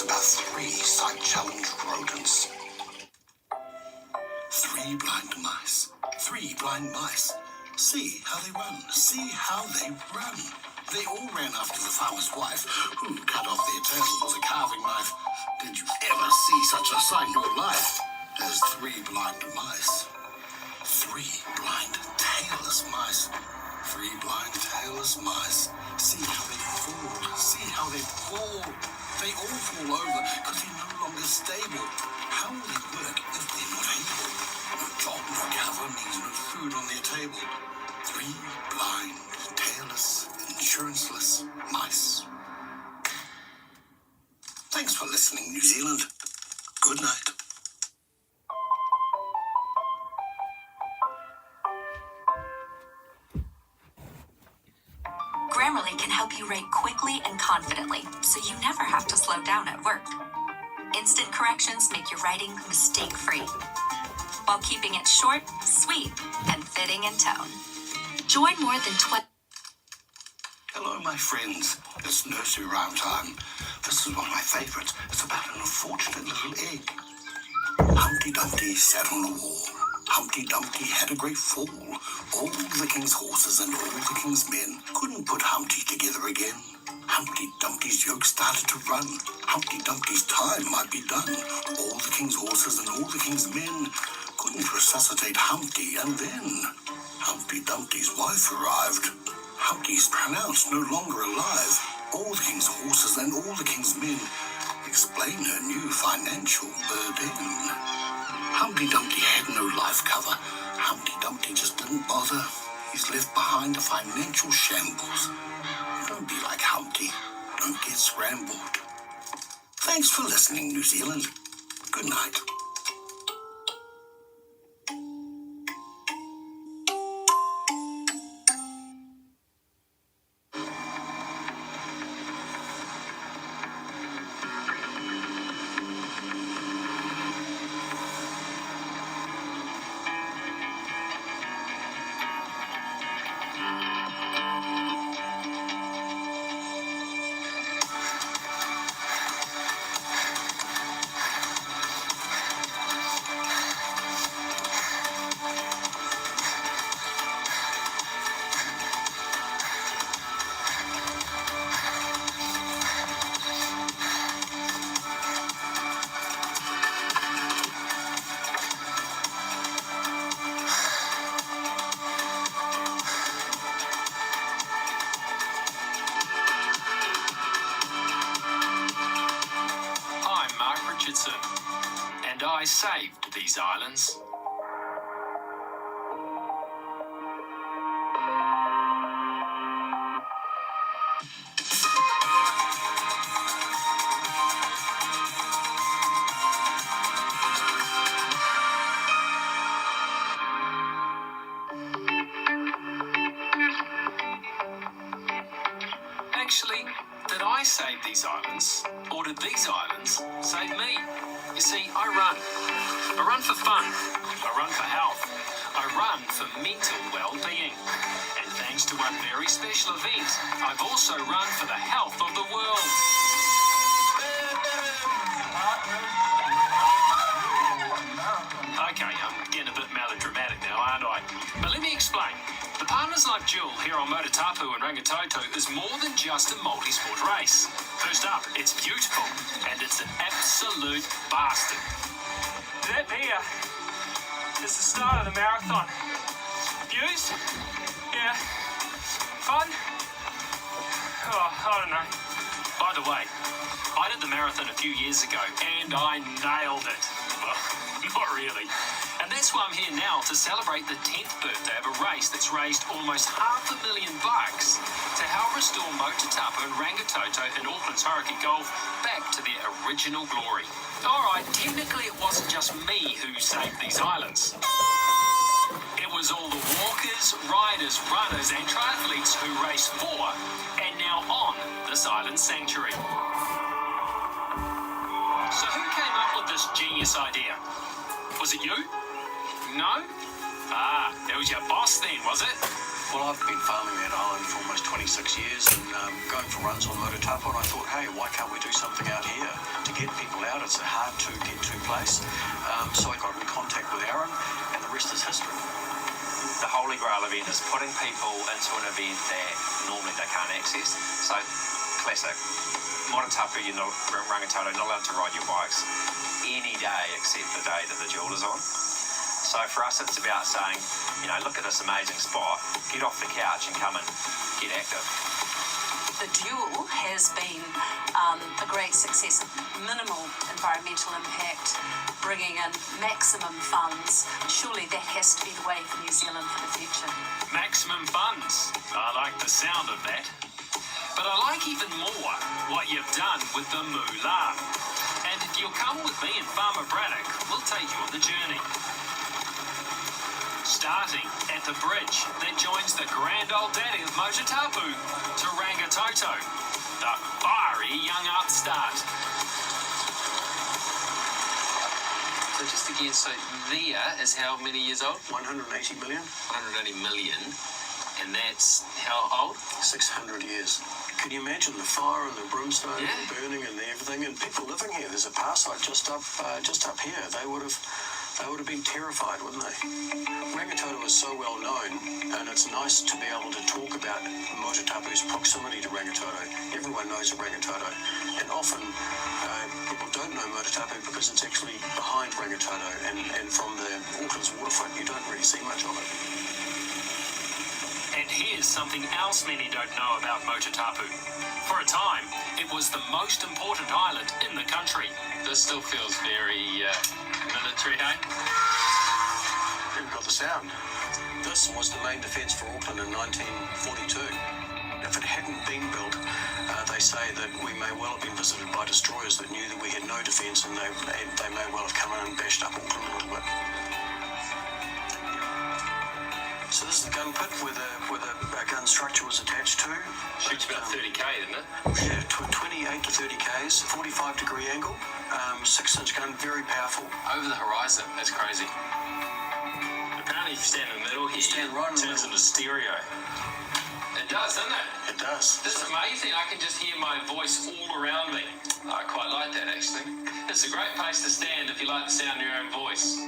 It's about 3 sight-challenged rodents. 3 blind mice. 3 blind mice. See how they run. See how they run. They all ran after the farmer's wife, who cut off their tails with a carving knife. Did you ever see such a sight in your life as 3 blind mice? 3 blind tailless mice. 3 blind tailless mice. See how they fall. See how they fall. They all fall over because they're no longer stable. How will they work if they're not able? No job, no cover means no food on their table. 3 blind, tailless, insuranceless mice. Thanks for listening, New Zealand. Good night. Grammarly can help you write quickly and confidently, so you never have to slow down at work. Instant corrections make your writing mistake-free, while keeping it short, sweet, and fitting in tone. Join more than 20... Hello, my friends. It's nursery rhyme time. This is one of my favorites. It's about an unfortunate little egg. Humpty Dumpty sat on a wall. Humpty Dumpty had a great fall. All the king's horses and all the king's men couldn't put Humpty together again. Humpty Dumpty's yoke started to run. Humpty Dumpty's time might be done. All the king's horses and all the king's men couldn't resuscitate Humpty, and then Humpty Dumpty's wife arrived. Humpty's pronounced no longer alive. All the king's horses and all the king's men explain her new financial burden. Humpty Dumpty had no life cover. Humpty Dumpty just didn't bother. He's left behind a financial shambles. Don't be like Humpty. Don't get scrambled. Thanks for listening, New Zealand. Good night. And I saved these islands. Actually, did I save these islands, or did these islands save me? You see, I run for fun, I run for health, I run for mental well-being. And thanks to one very special event, I've also run for the health of the world. Okay, I'm getting a bit melodramatic now, aren't I? But let me explain. The Partners Life Duel here on Motutapu and Rangitoto is more than just a multi-sport race. First up, it's beautiful, and it's an absolute bastard. That there is the start of the marathon. Views? Yeah. Fun? Oh, I don't know. By the way, I did the marathon a few years ago, and I nailed it. Well, not really. And that's why I'm here now to celebrate the 10th birthday of a race that's raised almost $500,000 to help restore Motutapu and Rangitoto in Auckland's Hauraki Golf back to their original glory. Alright, technically it wasn't just me who saved these islands. It was all the walkers, riders, runners and triathletes who raced for and now on this island sanctuary. So who came up with this genius idea? Was it you? No? Ah, it was your boss then, was it? Well, I've been farming that island for almost 26 years and going for runs on Mototapa, and I thought, hey, why can't we do something out here to get people out? It's a hard to get to place. So I got in contact with Aaron, and the rest is history. The Holy Grail event is putting people into an event that normally they can't access. So, classic. Mototapa, you're not, Rangitoto, not allowed to ride your bikes any day except the day that the duel is on. So for us, it's about saying, look at this amazing spot, get off the couch and come and get active. The duel has been a great success, minimal environmental impact, bringing in maximum funds. Surely that has to be the way for New Zealand for the future. Maximum funds. I like the sound of that. But I like even more what you've done with the moolah. And if you'll come with me and Farmer Braddock, we'll take you on the journey. Starting at the bridge that joins the grand old daddy of Motutapu to Rangitoto, the fiery young upstart. So just again, so Leah is how many years old? 180 million. 180 million. And that's how old? 600 years. Can you imagine the fire and the brimstone and the burning and everything, and people living here? There's a power site just up here. They would have been terrified, wouldn't they? Rangitoto is so well known, and it's nice to be able to talk about Motutapu's proximity to Rangitoto. Everyone knows of Rangitoto, and often people don't know Motutapu because it's actually behind Rangitoto, and from the Auckland's waterfront you don't really see much of it. And here's something else many don't know about Motutapu. For a time, it was the most important island in the country. This still feels very military, hey? You've got the sound. This was the main defence for Auckland in 1942. If it hadn't been built, they say that we may well have been visited by destroyers that knew that we had no defence, and they may well have come in and bashed up Auckland a little bit. So this is the gun pit where the gun structure was attached to. Shoots about 30k, isn't it? Yeah, 28 to 30 k's, 45-degree angle, 6-inch gun, very powerful. Over the horizon, that's crazy. Apparently if you stand in the middle here, Stand right in the turns middle. into stereo. It does, doesn't it? It does. This is amazing. I can just hear my voice all around me. I quite like that, actually. It's a great place to stand if you like the sound of your own voice.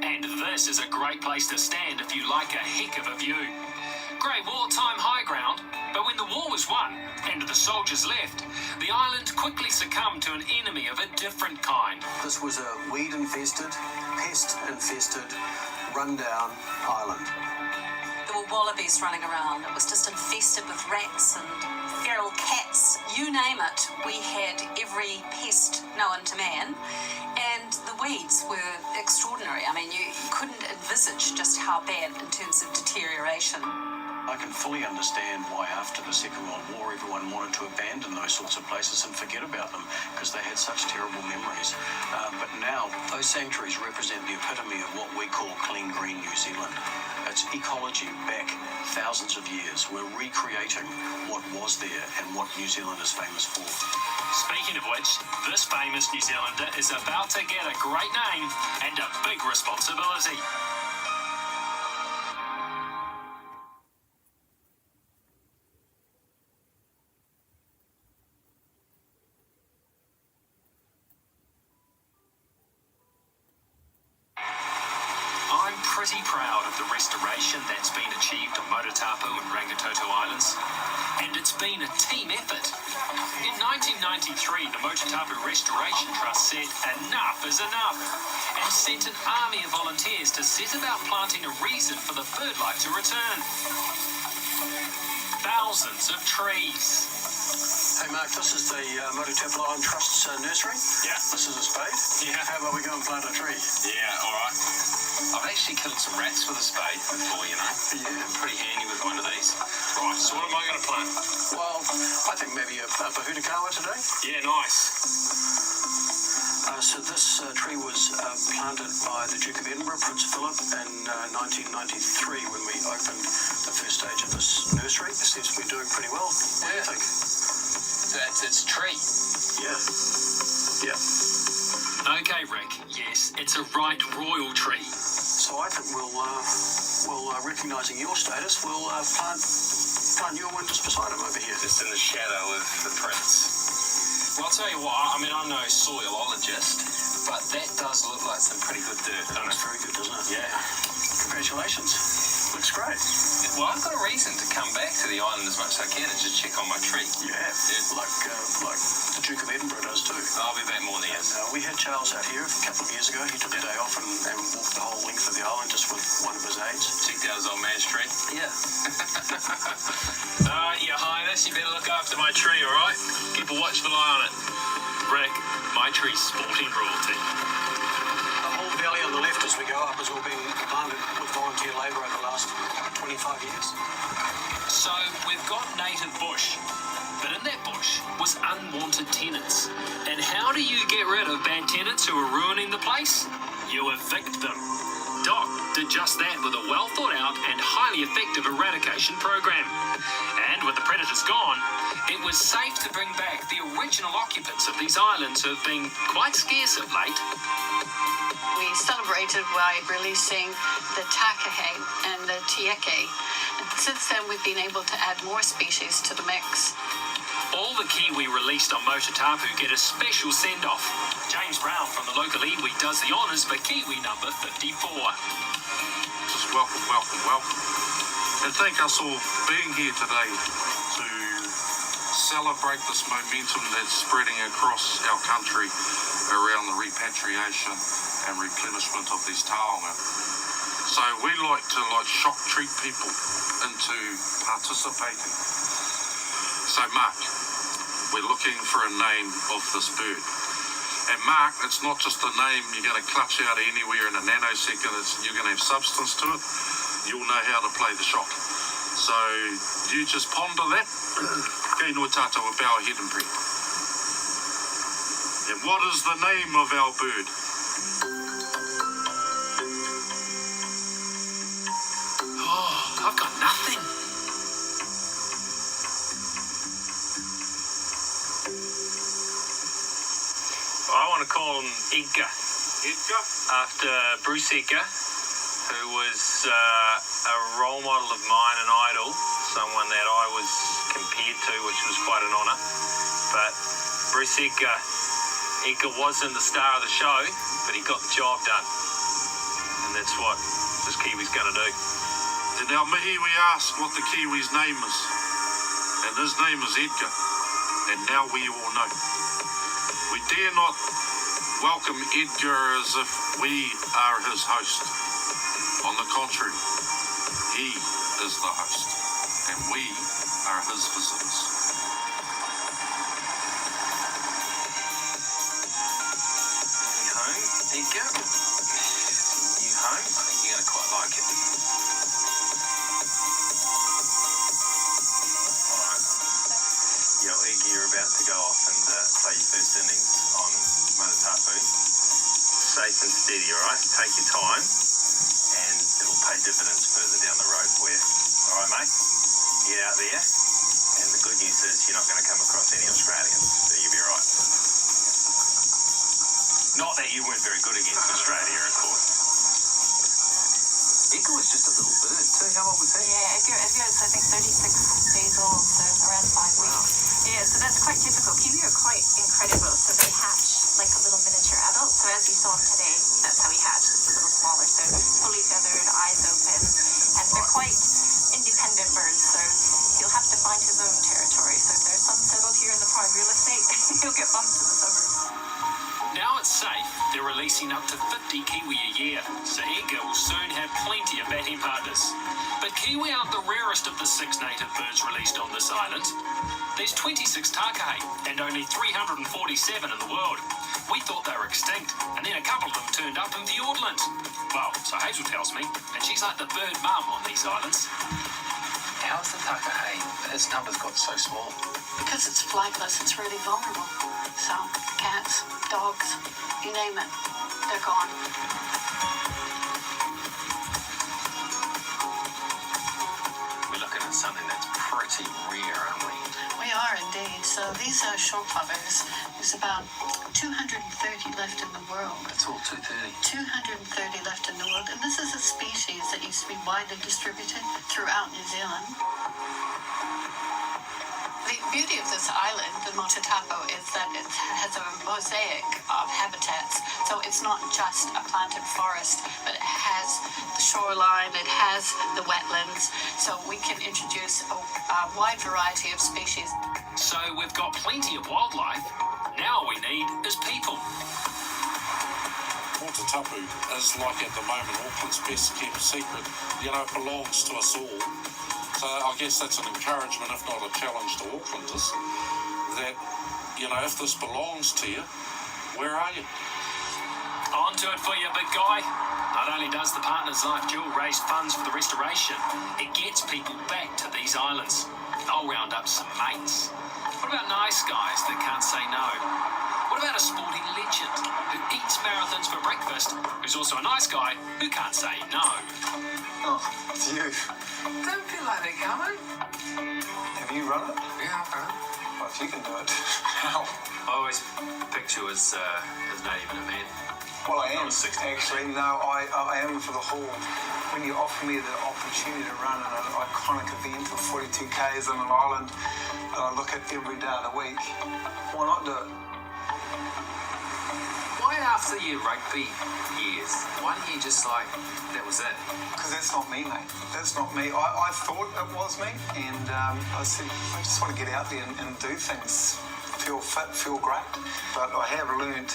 And this is a great place to stand if you like a heck of a view. Great wartime high ground, but when the war was won and the soldiers left, the island quickly succumbed to an enemy of a different kind. This was a weed-infested, pest-infested, run-down island. There were wallabies running around. It was just infested with rats and feral cats. You name it, we had every pest known to man. And the weeds were extraordinary. I mean, you couldn't envisage just how bad in terms of deterioration. I can fully understand why after the Second World War everyone wanted to abandon those sorts of places and forget about them because they had such terrible memories. But now those sanctuaries represent the epitome of what we call clean green New Zealand. It's ecology back thousands of years. We're recreating what was there and what New Zealand is famous for. Speaking of which, this famous New Zealander is about to get a great name and a big responsibility. I'm pretty proud of the restoration that's been achieved on Motutapu and Rangitoto Islands, and it's been a team effort. In 1993, the Motutapu Restoration Trust said enough is enough and sent an army of volunteers to set about planting a reason for the bird life to return. Thousands of trees. Hey Mark, this is the Motutapu Island Trust's nursery. Yeah. This is a spade. Yeah. How about we go and plant a tree? Yeah, all right. I've actually killed some rats with a spade before, you know. Yeah. Pretty handy with one of these. Right, so what am I going to plant? Well, I think maybe a Pahutakawa today. Yeah, nice. So this tree was planted by the Duke of Edinburgh, Prince Philip, in 1993 when we opened the first stage of this nursery. It seems to be doing pretty well. What do you think? So that's its tree. Yeah. Yeah. Okay, Rick. Yes, it's a right royal tree. So I think we'll recognising your status, we'll plant Oh, and you were just beside him over here. Just in the shadow of the prints. Well, I'll tell you what, I mean, I'm no soilologist, but that does look like some pretty good dirt, doesn't it? It's very good, doesn't it? Yeah. Congratulations. Looks great. Well, I've got a reason to come back to the island as much as I can and just check on my tree. You have. Yeah. Like the Duke of Edinburgh does too. I'll be back more than years. We had Charles out here a couple of years ago. He took a day off and walked the whole length of the island just with one of his aides. Checked out his old man's tree. Yeah. Your Highness, you better look after my tree, all right? Keep a watchful eye on it. Rick, my tree's sporting royalty. The whole valley on the left as we go up has all been planted with volunteer labour over the last 25 years. So we've got native bush, but in that bush was unwanted tenants. And how do you get rid of bad tenants who are ruining the place? You evict them. Doc did just that with a well thought out and highly effective eradication program. And with the predators gone, it was safe to bring back the original occupants of these islands who have been quite scarce of late. We celebrated by releasing the takahe and the tieke. And since then, we've been able to add more species to the mix. All the kiwi released on Motutapu get a special send-off. James Brown from the local iwi does the honours for kiwi number 54. Just welcome. And thank us all for being here today to celebrate this momentum that's spreading across our country around the repatriation and replenishment of these taonga. So we like to shock treat people into participating. So Mark, we're looking for a name of this bird. And Mark, it's not just a name you're going to clutch out anywhere in a nanosecond. You're going to have substance to it. You'll know how to play the shot. So you just ponder that. Kei no tātou a bow ahead and pray. And what is the name of our bird? Oh, I've got nothing. I want to call him Edgar, Edgar? after Bruce Edgar, who was a role model of mine, an idol, someone that I was compared to, which was quite an honour. But Bruce Edgar wasn't the star of the show, but he got the job done. And that's what this Kiwi's going to do. In our mihi we ask what the Kiwi's name is. And his name is Edgar. And now we all know. We dare not welcome Edgar as if we are his host. On the contrary, he is the host, and we are his visitors. New home, Edgar. New home. I think you're going to quite like it. Alright. Yo, Edgar, you're about to go off and play your first innings on Motutapu. Safe and steady, alright? Take your time, and it'll pay dividends further down the road for you. Alright, mate? Get out there, and the good news is you're not going to come across any Australians, so you'll be right. Not that you weren't very good against Australia, of course. Edgar was just a little bird too. How old was he? Yeah, Edgar is, I think, 36 days old, so around 5 weeks. Yeah, so that's quite typical. Kiwi are quite incredible. So they hatch like a little miniature adult. So as you saw him today, that's how he hatched, just a little smaller. So fully feathered, eyes open, and they're quite independent birds. So he'll have to find his own territory. So if there's some settled here in the prime real estate, he'll get bumped to the suburbs. Now it's safe, they're releasing up to 50 kiwi a year, so Edgar will soon have plenty of batting partners. But kiwi aren't the rarest of the 6 native birds released on this island. There's 26 takahe and only 347 in the world. We thought they were extinct, and then a couple of them turned up in Fiordland. Well, so Hazel tells me, and she's like the bird mum on these islands. How's the takahe? Its numbers got so small. Because it's flightless, it's really vulnerable. So, cats, dogs, you name it, they're gone. We're looking at something that's pretty rare, aren't we? We are indeed. So these are short plovers. There's about 230 left in the world. That's all 230. 230 left in the world. And this is a species that used to be widely distributed throughout New Zealand. beauty of this island, the Motatapu, is that it has a mosaic of habitats. So it's not just a planted forest, but it has the shoreline, it has the wetlands. So we can introduce a wide variety of species. So we've got plenty of wildlife. Now we need is people. Motatapu is like at the moment Auckland's best kept secret. You know, it belongs to us all. So I guess that's an encouragement, if not a challenge to Aucklanders, that, you know, if this belongs to you, where are you? On to it for you, big guy. Not only does the Partners Life Jewel raise funds for the restoration, it gets people back to these islands. I'll round up some mates. What about nice guys that can't say no? What about a sporting legend who eats marathons for breakfast, who's also a nice guy who can't say no? Oh, it's you. Don't feel like it, Carmen. Have you run it? Yeah, I've run it. Well, if you can do it, how? I always picture you as not even a man. Well, I am. Actually, no, I am for the whole. When you offer me the opportunity to run an iconic event of 42 Ks on an island that I look at every day of the week, why not do it? Why after your rugby years, why didn't you just that was it? Because that's not me, mate. That's not me. I thought it was me, and I said, I just want to get out there and do things, feel fit, feel great. But I have learned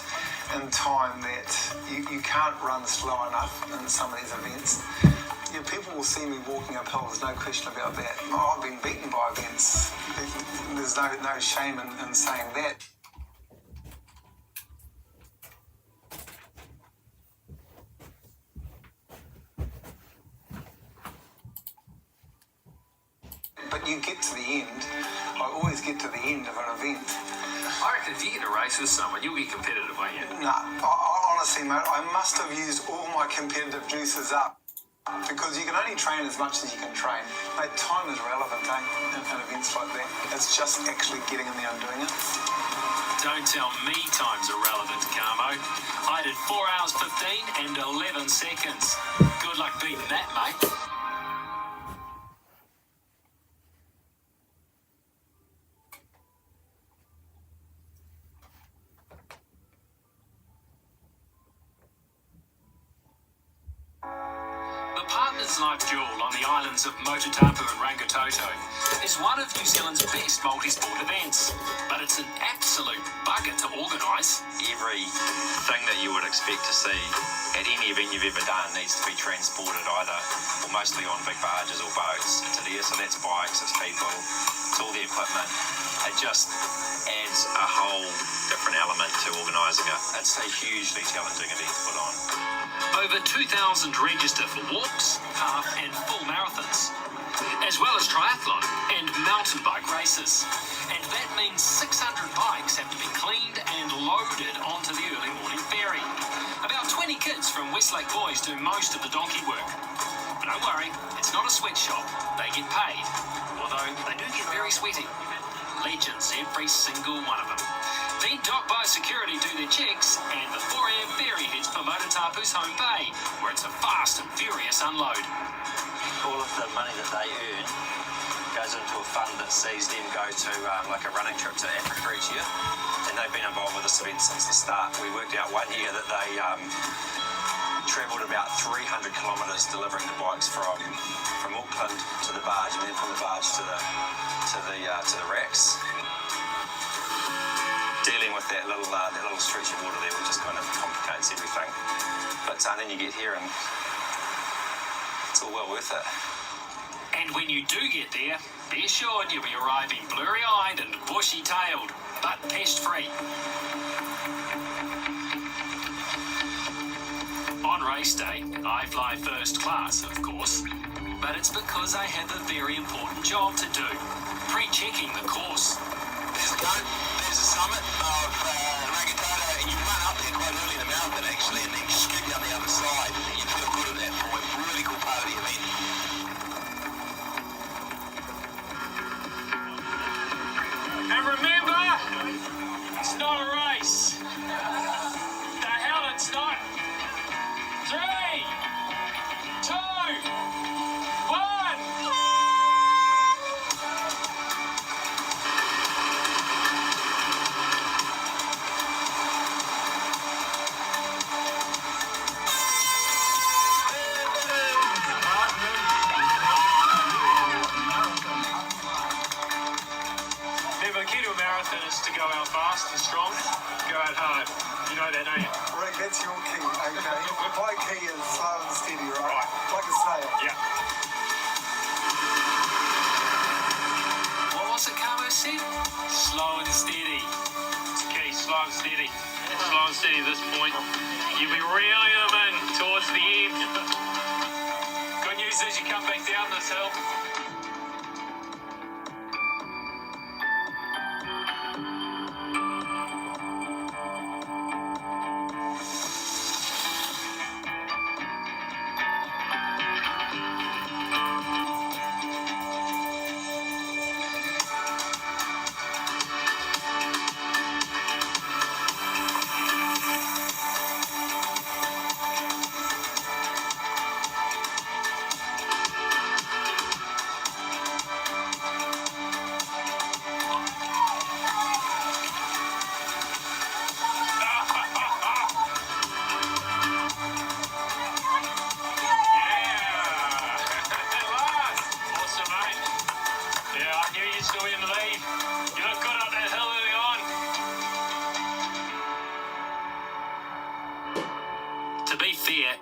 in time that you can't run slow enough in some of these events. Yeah, people will see me walking uphill, there's no question about that. Oh, I've been beaten by events. There's no shame in saying that. But you get to the end, I always get to the end of an event. I reckon if you get a race with someone, you'll be competitive, won't you? Nah, honestly, mate, I must have used all my competitive juices up. Because you can only train as much as you can train. Mate, time is relevant, in events like that. It's just actually getting in there and doing it. Don't tell me times are relevant, Carmo. I did 4 hours 15 and 11 seconds. Good luck beating that, mate. Partners Life Jewel on the islands of Motatapu and Rangitoto is one of New Zealand's best multi-sport events, but it's an absolute bugger to organise. Everything that you would expect to see at any event you've ever done needs to be transported either or mostly on big barges or boats to there. So that's bikes, it's people, it's all the equipment. It just adds a whole different element to organising it. It's a hugely challenging event to put on. Over 2,000 register for walks, half and full marathons, as well as triathlon and mountain bike races. And that means 600 bikes have to be cleaned and loaded onto the early morning ferry. About 20 kids from Westlake Boys do most of the donkey work. But don't worry, it's not a sweatshop. They get paid, although they do get very sweaty. Legends, every single one of them. Then Dock Biosecurity do their checks, and the 4 a.m. ferry heads for Motatapu's home bay, where it's a fast and furious unload. All of the money that they earn goes into a fund that sees them go to like a running trip to Africa each year, and they've been involved with this event since the start. We worked out one year that they travelled about 300 kilometres delivering the bikes from Auckland to the barge, and then from the barge to the racks. Dealing with that little stretch of water there, which just kind of complicates everything. But then you get here and it's all well worth it. And when you do get there, be assured you'll be arriving blurry-eyed and bushy-tailed, but pest-free. On race day, I fly first class, of course, but it's because I have a very important job to do, pre-checking the course. There's a summit of Rangitoto, and you run up there quite early in the mountain actually, and then you scoot down the other side. You feel good at that point. Really cool part of the event. And remember, it's not a race. The hell it's not. 3, 2, 1. fitness to go out fast and strong, go out hard. You know that, don't you? Rick, that's your key, okay? My key is slow and steady, right? Like a snail. Yeah. What was it Carmo said? Slow and steady. It's key, slow and steady. Slow and steady at this point. You'll be reeling them in towards the end. Good news is you come back down this hill.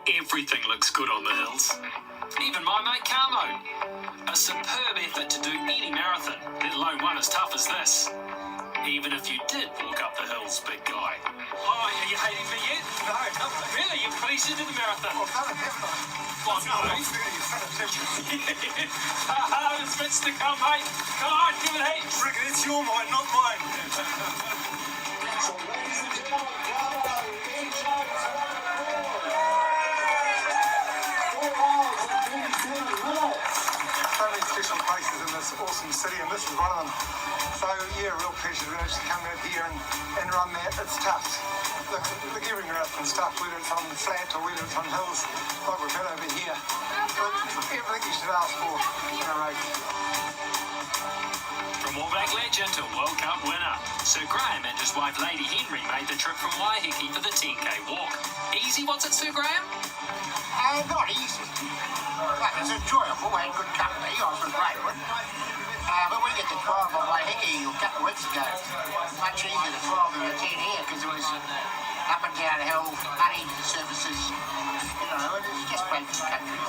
Everything looks good on the hills. Even my mate Carmo. A superb effort to do any marathon, let alone one as tough as this. Even if you did walk up the hills, big guy. Oh, are you hating me yet? No. Really? You're pleased you did the marathon? I've done it, haven't I? Well, no. Hardest bits to come, mate. Come on, give it heat. Rick, it's your mind, not mine. So, ladies and gentlemen, Carmo, So many special places in this awesome city, and this is one of them. So yeah, real pleasure to actually come out here and run that. It's tough. Look, every marathon's tough, whether it's on flat or whether it's on hills, like we've had over here. But everything you should ask for in a race. From All Black legend to World Cup winner, Sir Graham and his wife Lady Henry made the trip from Waiheke for the 10k walk. Easy, was it, Sir Graham? Not easy. But it's enjoyable. We had good company. I was with Rayward. But we get to 12 on Waiheke a couple of weeks ago. Much easier to 12 than the 10 here because it was up and down hill, uneven surfaces. You know, it's just great for the country.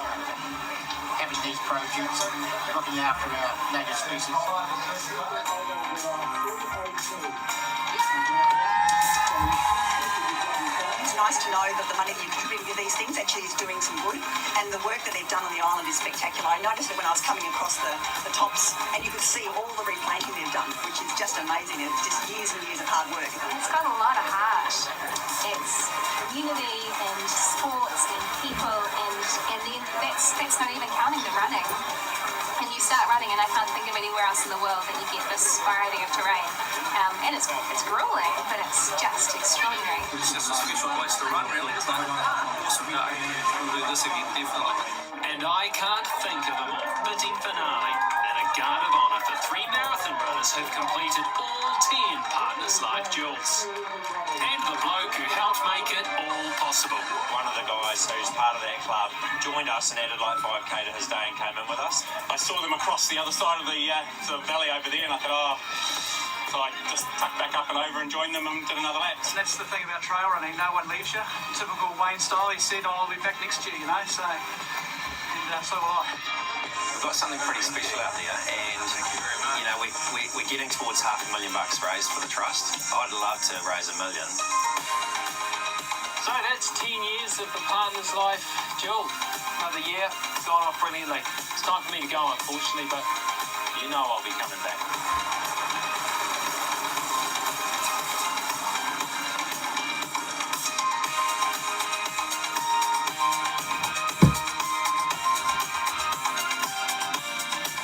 Having these projects, looking after our native species. It's nice to know that the money that you contribute to these things actually is doing some good, and the work that they've done on the island is spectacular. I noticed it when I was coming across the tops, and you could see all the replanting they've done, which is just amazing. It's just years and years of hard work. It's got a lot of heart. It's community and sports and people, and then that's not even counting the running. And you start running, and I can't think of anywhere else in the world that you get this variety of terrain. And it's grueling, but it's just extraordinary. It's just a special place to run, really, isn't it? Awesome. No, we'll do this again, definitely. And I can't think of a more fitting finale than a guard of honour for 3 marathon runners who've completed all 10 Partners Life Jewels. And the bloke who helped make it all possible. One of the guys who's part of that club joined us and added like 5k to his day and came in with us. I saw them across the other side of the valley over there, and I thought, so I just tucked back up and over and joined them and did another lap. And that's the thing about trail running, no one leaves you. Typical Wayne style, he said, I'll be back next year, you know, so will I. We've got something pretty special out there, and you know, we're getting towards $500,000 raised for the trust. I'd love to raise $1 million. So that's 10 years of the Partners Life Jewel. Another year, gone off brilliantly. It's time for me to go, unfortunately, but you know I'll be coming back.